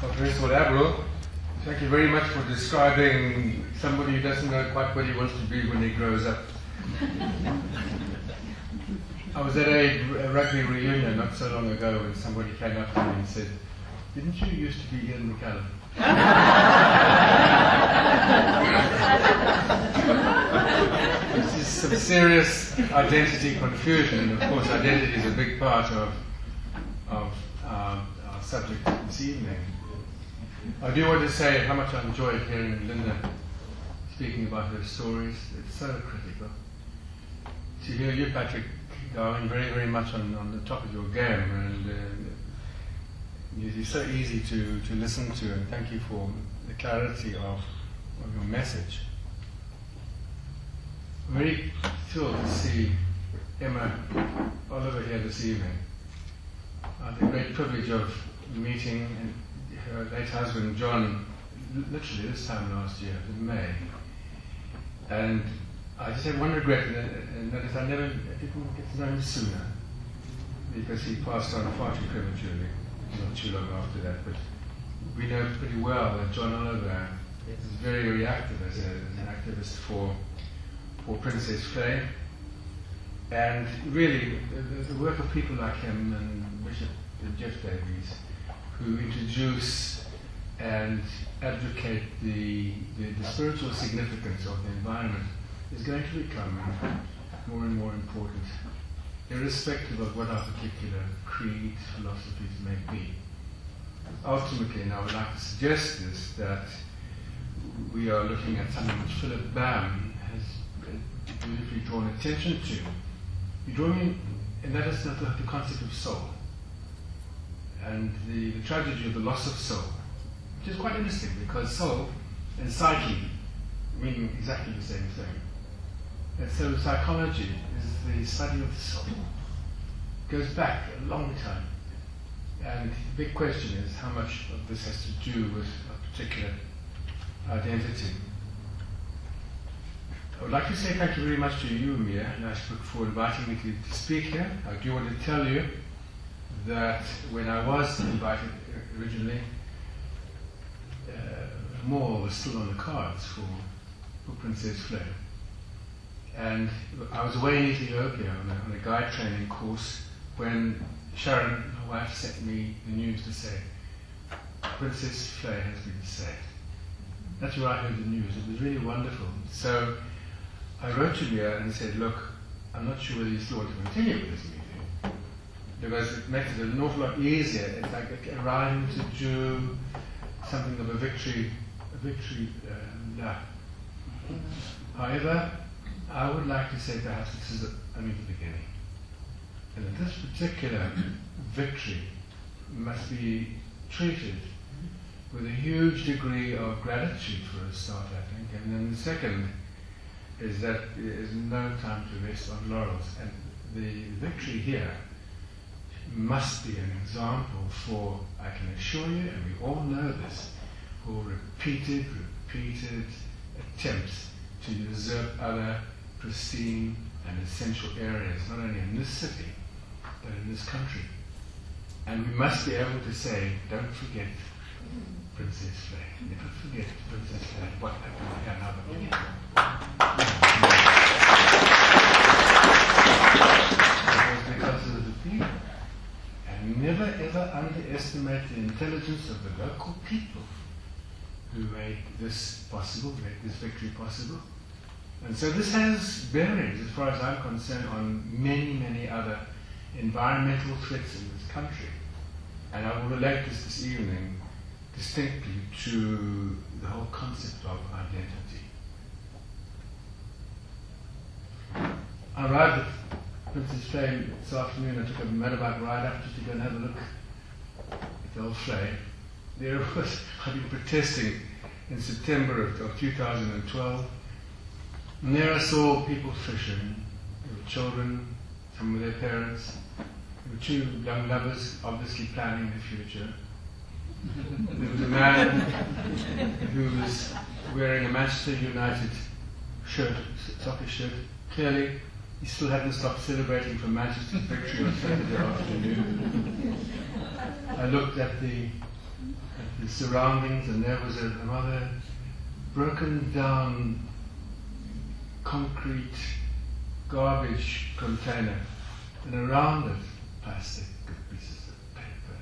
Well, first of all, Avril, thank you very much for describing somebody who doesn't know quite what he wants to be when he grows up. I was at a rugby reunion not so long ago when somebody came up to me and said, "Didn't you used to be Ian McCallum?" This is some serious identity confusion, and of course identity is a big part of our subject this evening. I do want to say how much I enjoyed hearing Linda speaking about her stories. It's so critical. To hear you, Patrick, going very, very much on the top of your game, and you're so easy to listen to, and thank you for the clarity of your message. I'm very thrilled to see Emma Oliver here this evening. I had the great privilege of meeting her late husband John literally this time last year, in May. And I just had one regret, and that is I didn't get to know him sooner, because he passed on far too prematurely, not too long after that. But we know pretty well that John Oliver is very, very active as an activist for Princess Vlei. And really, the work of people like him and Bishop Jeff Davies, who introduce and advocate the spiritual significance of the environment, is going to become more and more important, irrespective of what our particular creed, philosophies may be. Ultimately, and I would like to suggest this, that we are looking at something which Philip Bam has beautifully drawn attention to. And that is the concept of soul, and the tragedy of the loss of soul, which is quite interesting, because soul and psyche mean exactly the same thing. And so psychology is the study of the soul. It goes back a long time. And the big question is how much of this has to do with a particular identity. I would like to say thank you very much to you, Mia, for inviting me to speak here. I do want to tell you that when I was invited originally, more was still on the cards for Princess Vlei. And I was away in Ethiopia on a guide training course when Sharon, my wife, sent me the news to say, Princess Vlei has been saved. That's where I heard the news. It was really wonderful. So I wrote to Mia and said, look, I'm not sure whether you still want to continue with this meeting, because it makes it an awful lot easier. It's like a rhyme to do something of a victory lap. However, I would like to say perhaps this is only the beginning. And that this particular victory must be treated with a huge degree of gratitude for a start, I think. And then the second is that there is no time to rest on laurels. And the victory here must be an example for, I can assure you, and we all know this, for repeated attempts to usurp other pristine and essential areas, not only in this city, but in this country. And we must be able to say, don't forget Princess Vlei. Never forget Princess Vlei, what happened to another people. It was because of the people. And never ever underestimate the intelligence of the local people who made this possible, made this victory possible. And so this has bearings, as far as I'm concerned, on many, many other environmental threats in this country. And I will relate this evening distinctly to the whole concept of identity. I arrived at Princess Vlei this afternoon. I took a motorbike ride up just to go and have a look at the old Vlei. There it was. I've been protesting in September of 2012. And there I saw people fishing. There were children, some with their parents. There were two young lovers, obviously planning their future. There was a man who was wearing a Manchester United shirt, soccer shirt. Clearly, he still hadn't stopped celebrating for Manchester's victory on Saturday afternoon. I looked at the the surroundings, and there was another broken down concrete garbage container, and around it plastic pieces of paper.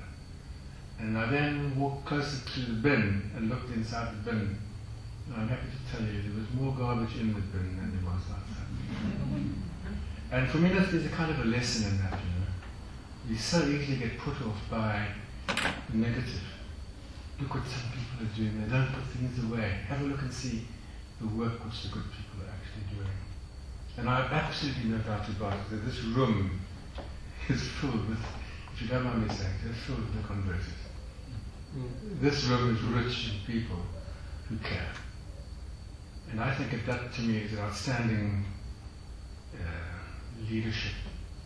And I then walked closer to the bin and looked inside the bin. And I'm happy to tell you there was more garbage in the bin than there was outside. And for me, there's a kind of a lesson in that, you know. You so easily get put off by the negative. Look what some people are doing. They don't put things away. Have a look and see the work which the good people are actually doing. And I have absolutely no doubt about it that this room is filled with, if you don't mind me saying, it's filled with the converted. This room is rich in people who care. And I think that to me is an outstanding leadership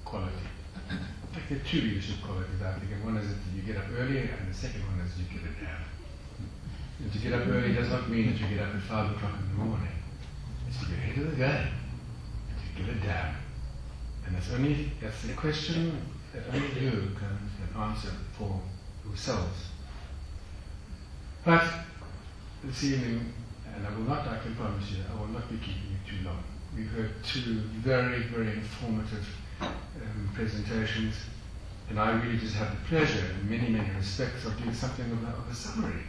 quality. In fact, there are two leadership qualities, I think. And one is that you get up early, and the second one is you give a damn. And to get up early does not mean that you get up at 5 o'clock in the morning. It's to get ahead of the game. To give a damn. And that's the question that only you can answer for yourselves. But this evening, and I can promise you, I will not be keeping you too long. We heard two very, very informative presentations, and I really just have the pleasure, in many, many respects, of doing something of a summary,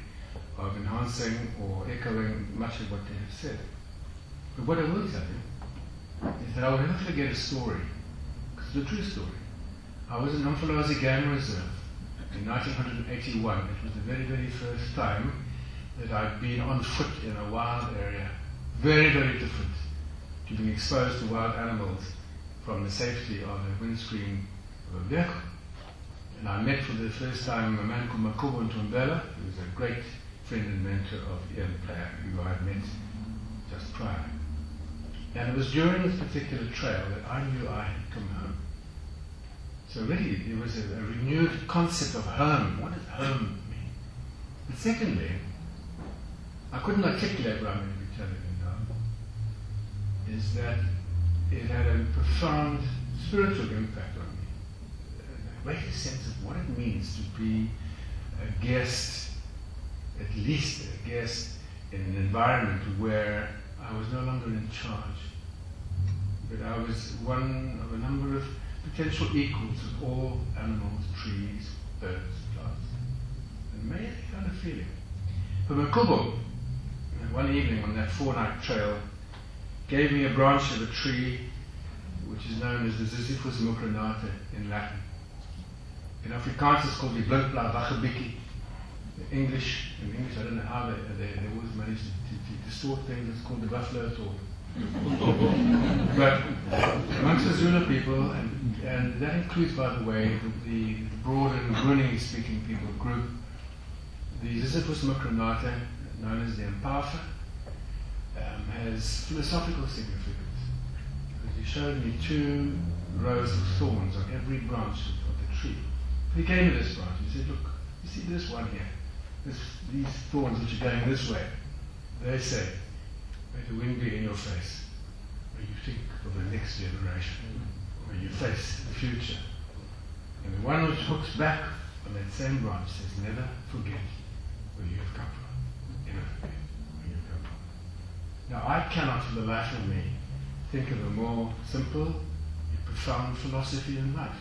of enhancing or echoing much of what they have said. But what I will tell you is that I will never forget a story, because it's a true story. I was in Umfolozi Game Reserve in 1981. It was the very, very first time that I'd been on foot in a wild area, very, very different to being exposed to wild animals from the safety of the windscreen of a vehicle. And I met for the first time a man called Makubo Ntombela, who was a great friend and mentor of Ian McCallum, who I had met just prior. And it was during this particular trail that I knew I had come home. So really, there was a renewed concept of home. What does home mean? But secondly, I couldn't articulate what I'm going to be telling you now, is that it had a profound spiritual impact on me. A greater sense of what it means to be a guest, at least a guest, in an environment where I was no longer in charge, but I was one of a number of potential equals with all animals, trees, birds, plants. An amazing kind of feeling. But Makubo, one evening on that 4-night trail, gave me a branch of a tree which is known as the Sisyphus mucronata in Latin. In Afrikaans it's called the Blinkblad Wachabiki. In English, I don't know how they always manage to distort things. It's called the buffalo thorn. But amongst the Zulu people, and that includes, by the way, the broader Nguni speaking people group, the Sisyphus mucronata, known as the Mpafa, has philosophical significance. Because he showed me 2 rows of thorns on every branch of the tree. He gave me this branch. He said, look, you see this one here? These thorns which are going this way. They say, may the wind be in your face, when you think of the next generation, when you face the future. And the one which hooks back on that same branch says, never forget where you have come from. Never forget where you have come from. Now, I cannot for the life of me think of a more simple and profound philosophy in life.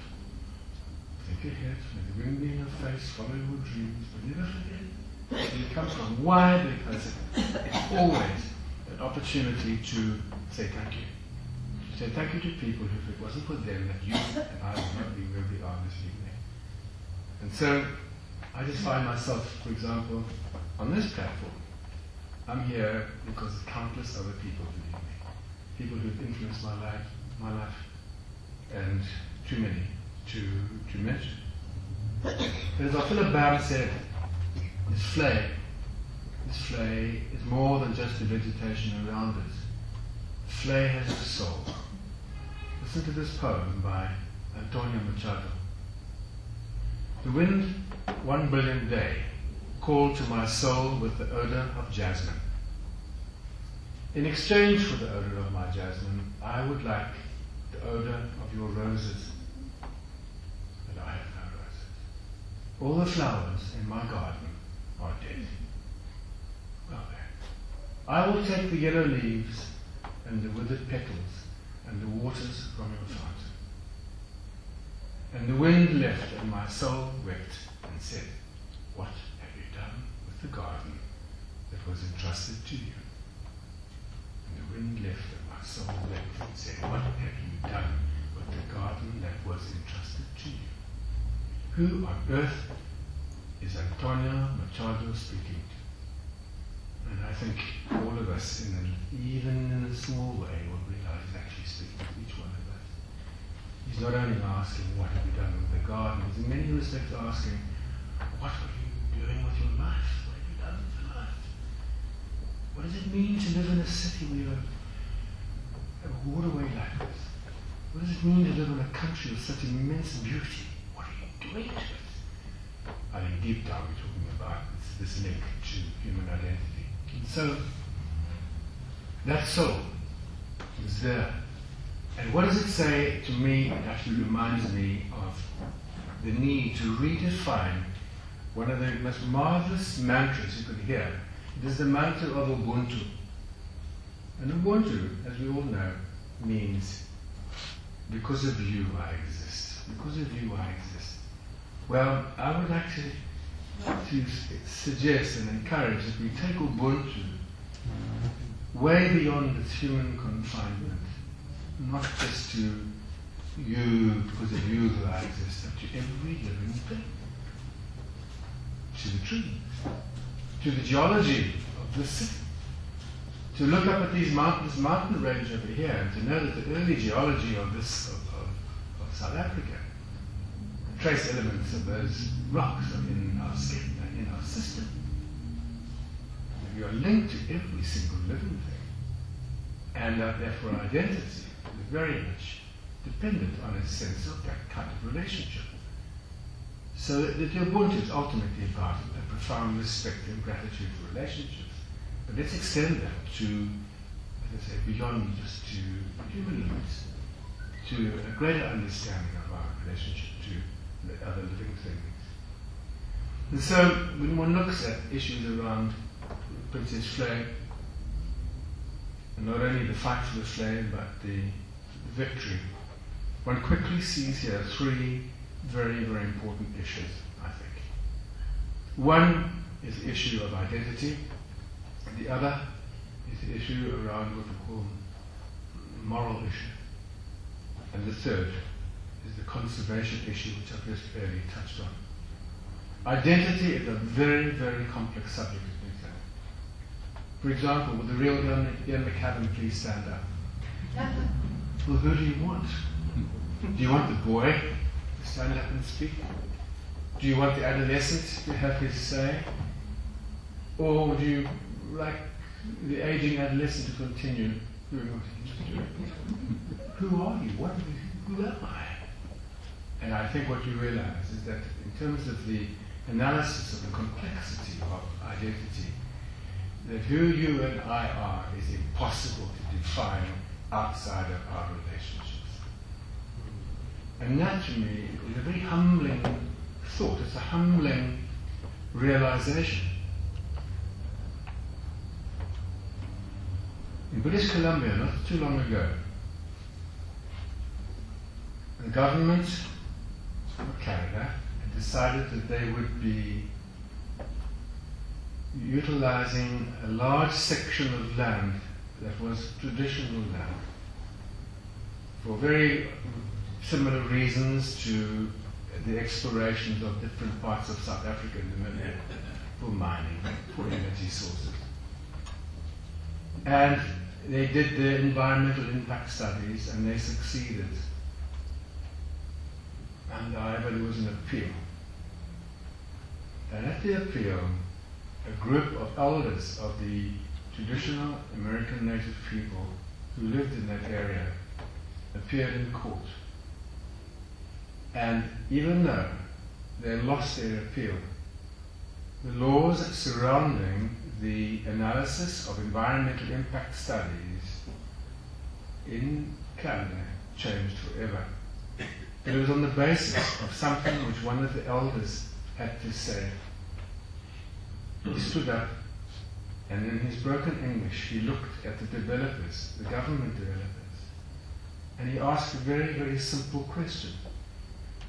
Think ahead, may the wind be in your face, follow your dreams, but never forget where you come from. Why? Because it's always an opportunity to say thank you. To say thank you to people who, if it wasn't for them, that you and I would not be where we are this evening. And so, I just find myself, for example, on this platform. I'm here because of countless other people believe me. People who've influenced my life, and too many to mention. But as Philip Bam said, this Vlei is more than just the vegetation around it. Vlei has a soul. Listen to this poem by Antonio Machado. The wind, 1 billion day, called to my soul with the odor of jasmine. In exchange for the odor of my jasmine, I would like the odor of your roses. But I have no roses. All the flowers in my garden are dead. Well, I will take the yellow leaves and the withered petals and the waters from your fountain. And the wind left, and my soul wept and said, what have you done with the garden that was entrusted to you? And the wind left, and my soul wept and said, what have you done with the garden that was entrusted to you? Who on earth is Antonio Machado speaking to? And I think all of us, even in a small way, will realize he's actually speaking to each one of us. He's not only asking, what have you done with the garden? He's in many respects asking, what are you doing with your life? What have you done with your life? What does it mean to live in a city where you have a waterway like this? What does it mean to live in a country of such immense beauty? What are you doing to it? I think deep down we're talking about this link to human identity. And so, that soul is there. And what does it say to me? It actually reminds me of the need to redefine one of the most marvelous mantras you could hear. It is the mantra of Ubuntu. And Ubuntu, as we all know, means because of you I exist. Because of you I exist. Well, I would like to suggest and encourage that we take Ubuntu way beyond its human confinement, not just to you, because of you that I exist, but to every living thing, to the trees, to the geology of this city, to look up at this mountain range over here and to know that the early geology of South Africa, trace elements of those rocks are in our skin, in our system. And we are linked to every single living thing. And therefore our identity is very much dependent on a sense of that kind of relationship. So the Ubuntu is ultimately about a profound respect and gratitude for relationships. But let's extend that to, as I say, beyond just to human limits, to a greater understanding of our relationship to the other living things. And so when one looks at issues around Princess Vlei, and not only the fight for the Vlei, but the victory, one quickly sees here three very, very important issues, I think. One is the issue of identity, and the other is the issue around what we call moral issue, and the third is the conservation issue, which I've just barely touched on. Identity is a very, very complex subject, as we say. For example, would the real Ian McCallum please stand up? Well, who do you want? Do you want the boy to stand up and speak? Do you want the adolescent to have his say? Or would you like the aging adolescent to continue doing what he's doing? Who are you? Who am I? And I think what you realize is that in terms of the analysis of the complexity of identity, that who you and I are is impossible to define outside of our relationships. And that to me is a very humbling thought. It's a humbling realization. In British Columbia, not too long ago, the government of Canada had decided that they would be utilizing a large section of land that was traditional land for very similar reasons to the explorations of different parts of South Africa in the millennium, for mining, for energy sources. And they did the environmental impact studies and they succeeded. And however, there was an appeal. And at the appeal, a group of elders of the traditional American native people who lived in that area appeared in court. And even though they lost their appeal, the laws surrounding the analysis of environmental impact studies in Canada changed forever. But it was on the basis of something which one of the elders had to say. he stood up, and in his broken English, he looked at the developers, the government developers, and he asked a very, very simple question.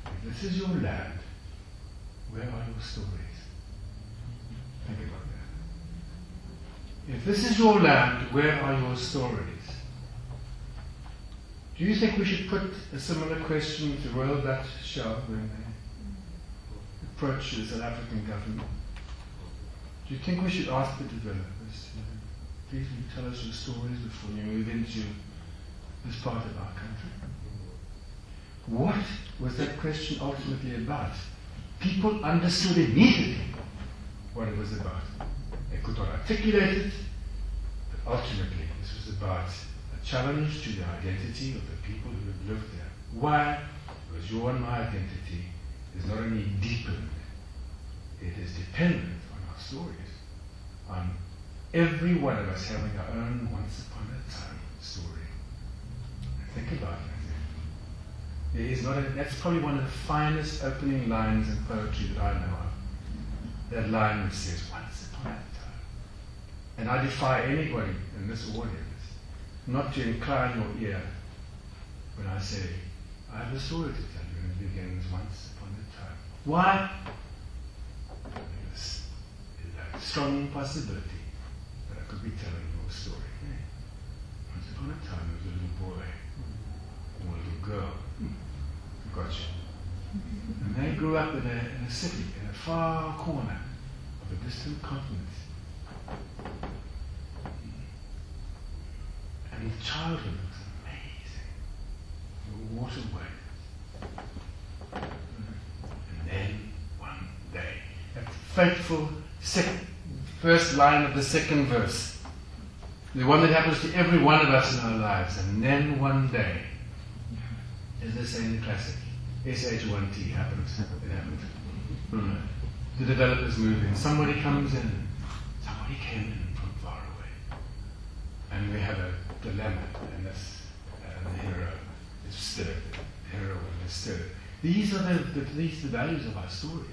If this is your land, where are your stories? Think about that. If this is your land, where are your stories? Do you think we should put a similar question to Royal Dutch Shell when they approach the South African government? Do you think we should ask the developers, please will you tell us your stories before you move into this part of our country? What was that question ultimately about? People understood immediately what it was about. They could not articulate it, but ultimately this was about a challenge to the identity of the people who have lived there. Why? Because your and my identity is not only deepened, it is dependent on our stories, on every one of us having our own once upon a time story. And think about that. There is not that's probably one of the finest opening lines in poetry that I know of. That line which says, once upon a time. And I defy anybody in this audience not to incline your ear when I say, I have a story to tell you, and it begins once upon a time. Why? There's a strong possibility that I could be telling you a story. Once upon a time, there was a little boy or a little girl. Gotcha. And they grew up in a city, in a far corner of a distant continent. And his childhood was amazing. The waterway. And then, one day, that fateful first line of the second verse, the one that happens to every one of us in our lives, and then one day, as they say in the classic, SH1T happens. It happens. The developers move in. Somebody comes in. Somebody came in from far away. And we have a dilemma, and the hero is stirred. The heroine is stirred. These are the values of our stories.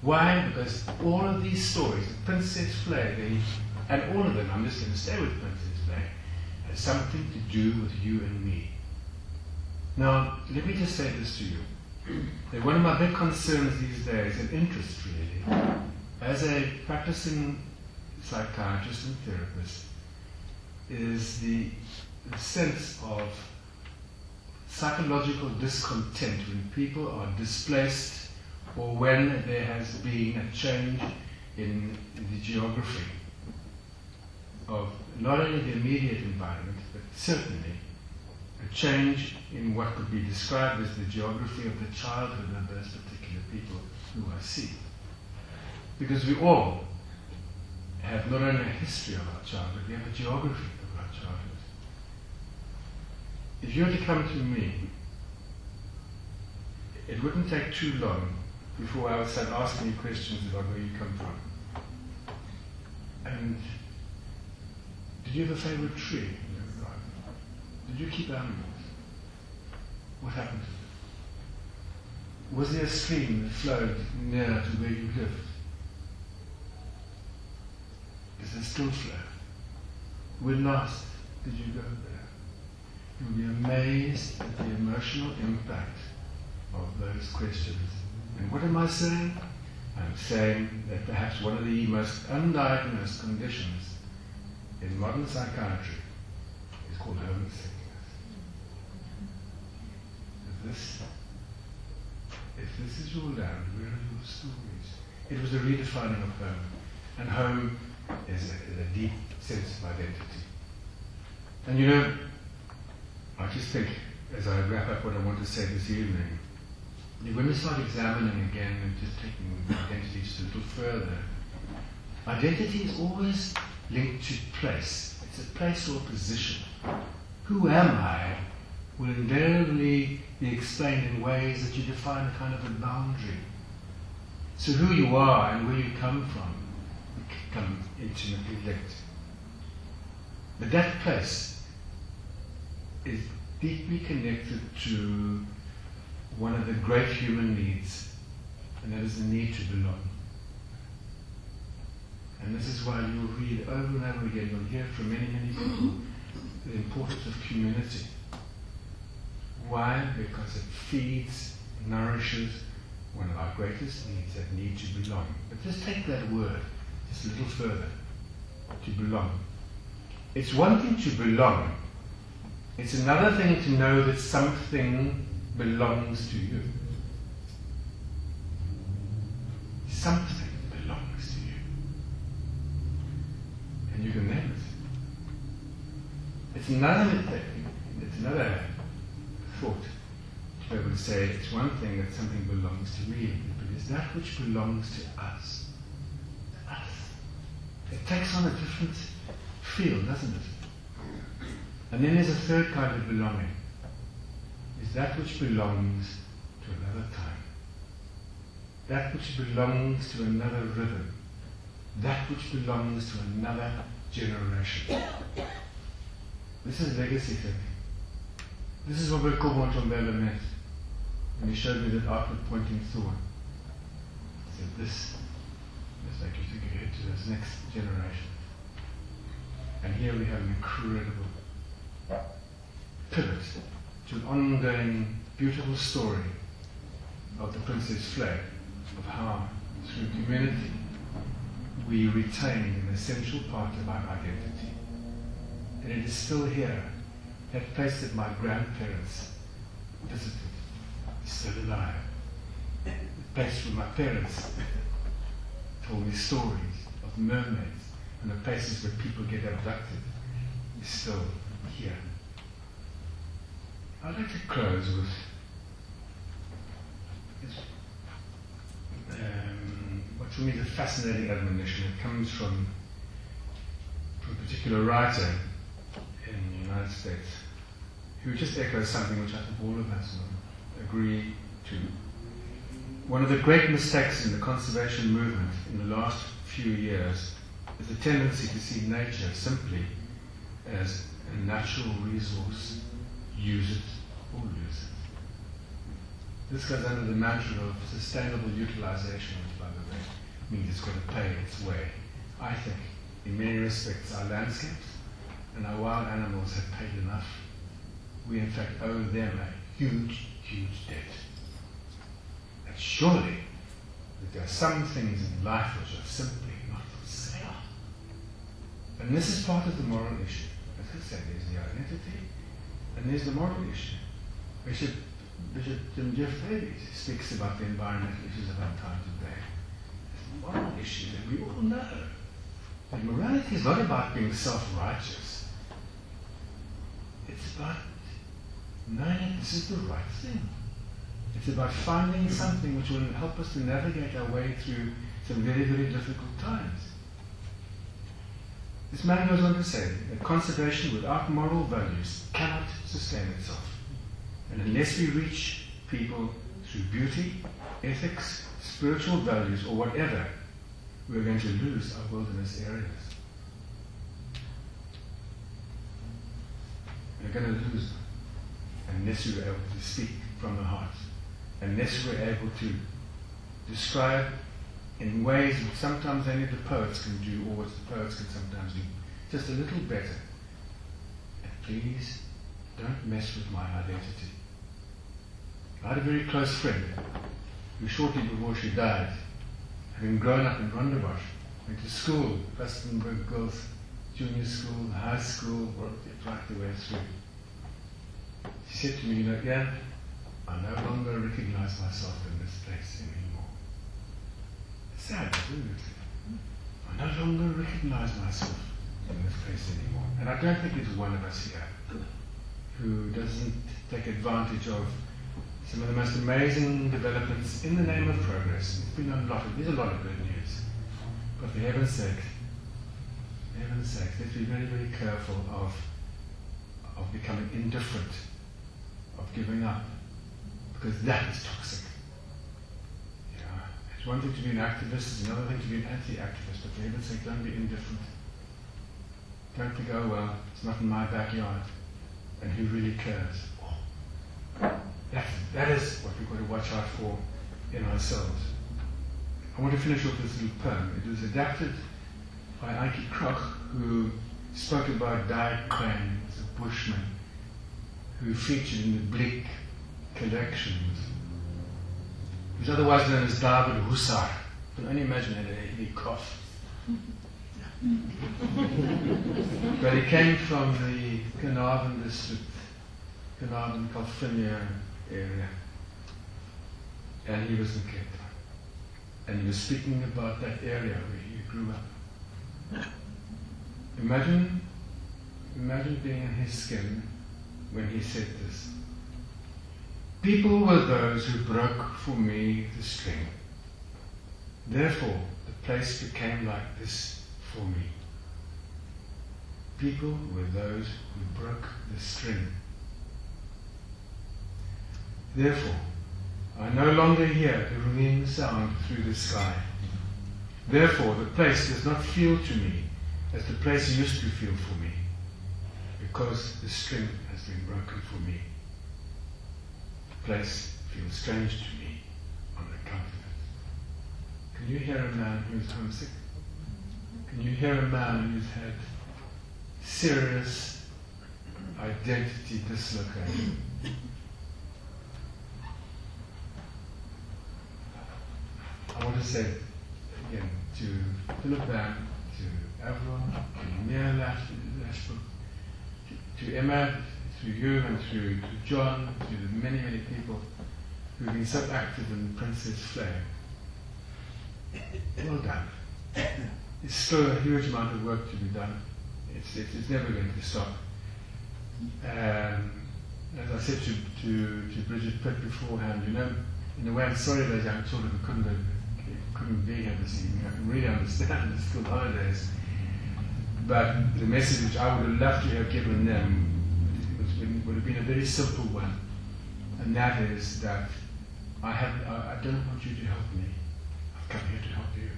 Why? Because all of these stories, Princess Vlei, and all of them, I'm just going to stay with Princess Vlei, has something to do with you and me. Now, let me just say this to you. That one of my big concerns these days, and interest really, as a practicing psychiatrist and therapist, is the sense of psychological discontent when people are displaced or when there has been a change in the geography of not only the immediate environment, but certainly a change in what could be described as the geography of the childhood of those particular people who I see. Because we all have not only a history of our childhood, we have a geography of our childhood. If you were to come to me, it wouldn't take too long before I would start asking you questions about where you come from. And did you have a favorite tree in your garden? Did you keep animals? What happened to them? Was there a stream that flowed near to where you lived? Does it still flow? When last did you go there? You'll be amazed at the emotional impact of those questions. And what am I saying? I'm saying that perhaps one of the most undiagnosed conditions in modern psychiatry is called homesickness. If this is your land, where are your stories? It was a redefining of home. And home is a deep sense of identity. And you know, I just think, as I wrap up what I want to say this evening, when we start examining again and just taking identity just a little further, identity is always linked to place. It's a place or a position. Who am I will invariably be explained in ways that you define a kind of a boundary. So who you are and where you come from become intimately linked. But that place is deeply connected to one of the great human needs, and that is the need to belong. And this is why you'll read over and over again, you'll hear from many, many people the importance of community. Why? Because it feeds, nourishes one of our greatest needs, that need to belong. But just take that word just a little further, to belong. It's one thing to belong. It's another thing to know that something belongs to you. Something belongs to you. And you can name it. It's another thought to be able to say it's one thing that something belongs to me, but it's that which belongs to us. To us. It takes on a different feel, doesn't it? And then there's a third kind of belonging. Is that which belongs to another time. That which belongs to another rhythm. That which belongs to another generation. This is legacy thinking. This is what Montgomery meant when he showed me that outward pointing thorn. He said, this make you think ahead to this next generation. And here we have an incredible pivot to an ongoing, beautiful story of the Princess Vlei, of how, through community, we retained an essential part of our identity. And it is still here. That place that my grandparents visited is still alive. The place where my parents told me stories of mermaids and the places where people get abducted is still here. I'd like to close with what for me is a fascinating admonition. It comes from a particular writer in the United States who just echoes something which I think all of us will agree to. One of the great mistakes in the conservation movement in the last few years is the tendency to see nature simply as a natural resource. Use it or lose it. This goes under the mantra of sustainable utilization, which, by the way, means it's got to pay its way. I think, in many respects, our landscapes and our wild animals have paid enough. We, in fact, owe them a huge, huge debt. And surely, that there are some things in life which are simply not for sale. And this is part of the moral issue. As I said, there's the identity, and there's the moral issue. Bishop Jeff Davies speaks about the environmental issues of our time today. It's a moral issue that we all know. That morality is not about being self-righteous. It's about knowing that this is the right thing. It's about finding something which will help us to navigate our way through some very, very difficult times. This man goes on to say that conservation without moral values cannot sustain itself. And unless we reach people through beauty, ethics, spiritual values, or whatever, we're going to lose our wilderness areas. We're going to lose them unless we're able to speak from the heart, unless we're able to describe in ways which sometimes only the poets can do, or which the poets can sometimes do, just a little better. And please, don't mess with my identity. I had a very close friend who shortly before she died, having grown up in Rondebosch, went to school, Rustenburg Girls Junior School, high school, worked it right the way through. She said to me, you know, Ian, I no longer recognize myself in this place anymore. It's sad, isn't it? I no longer recognize myself in this place anymore. And I don't think there's one of us here who doesn't take advantage of some of the most amazing developments in the name of progress. There's a lot of good news. But for heaven's sake, let's be very, very careful of becoming indifferent, of giving up, because that is toxic. Yeah. It's one thing to be an activist, it's another thing to be an anti-activist, but for heaven's sake, don't be indifferent. Don't think, oh well, it's not in my backyard, and who really cares? That is what we've got to watch out for in ourselves. I want to finish off this little poem. It was adapted by Ankie Krog, who spoke about Di Crane as a bushman who featured in the Bleak collections. He was otherwise known as David Hussar. You can only imagine had a heavy cough. But he came from the Carnarvon district, Carnarvon, California area. And he was in Cape Town. And he was speaking about that area where he grew up. Imagine being in his skin when he said this. People were those who broke for me the string. Therefore, the place became like this for me. People were those who broke the string. Therefore, I no longer hear the ringing sound through the sky. Therefore, the place does not feel to me as the place used to feel for me, because the string has been broken for me. The place feels strange to me on account of it. Can you hear a man who's homesick? Can you hear a man who's had serious identity dislocation? I want to say again to Philip Van, to Avril, to Mia Lashbrook, to Emma, through you and through to John, to the many, many people who've been so active in Princess Vlei. Well done. There's still a huge amount of work to be done. It's never going to stop. As I said to Bridget Pitt beforehand, you know, in a way I'm sorry those young children couldn't be here this evening. I can really understand it's still holidays. But the message which I would have loved to have given them would have been a very simple one. And that is that I don't want you to help me. I've come here to help you.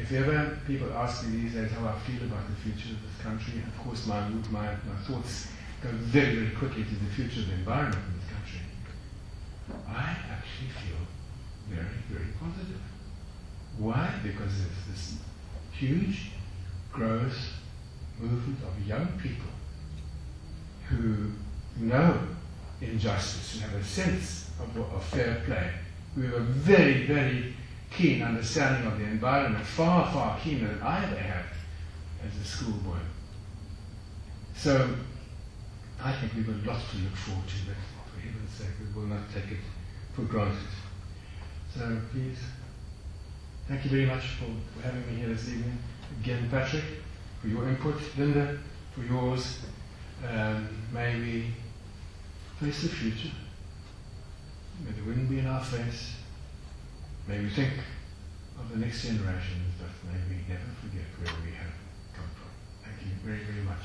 If ever people ask me these days how I feel about the future of this country, of course my thoughts go very, very quickly to the future of the environment in this country. I actually feel very, very positive. Why? Because there's this huge growth movement of young people who know injustice, who have a sense of fair play, who have a very, very keen understanding of the environment, far, far keener than I ever had as a schoolboy. So I think we've got lots to look forward to, but for heaven's sake, we will not take it for granted. So please, thank you very much for having me here this evening. Again, Patrick, for your input. Linda, for yours. May we face the future. May the wind be in our face. May we think of the next generations, but may we never forget where we have come from. Thank you very, very much.